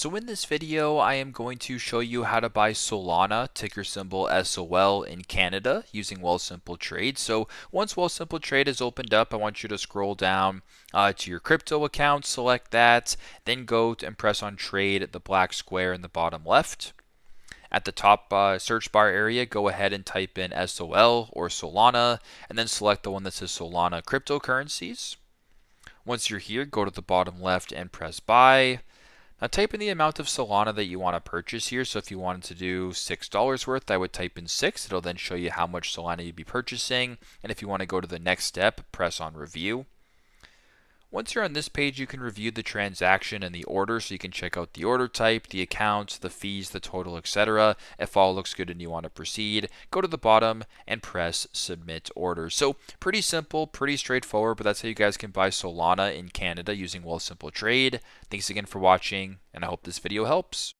So in this video, I am going to show you how to buy Solana, ticker symbol SOL in Canada using Wealthsimple Trade. So once Wealthsimple Trade is opened up, I want you to scroll down to your crypto account, select that, then go and press on trade, the black square in the bottom left. At the top search bar area, go ahead and type in SOL or Solana, and then select the one that says Solana cryptocurrencies. Once you're here, go to the bottom left and press buy. Now type in the amount of Solana that you want to purchase here. So if you wanted to do $6 worth, I would type in 6. It'll then show you how much Solana you'd be purchasing. And if you want to go to the next step, press on review. Once you're on this page, you can review the transaction and the order, so you can check out the order type, the account, the fees, the total, etc. If all looks good and you want to proceed, go to the bottom and press submit order. So pretty simple, pretty straightforward, but that's how you guys can buy Solana in Canada using Wealthsimple Trade. Thanks again for watching, and I hope this video helps.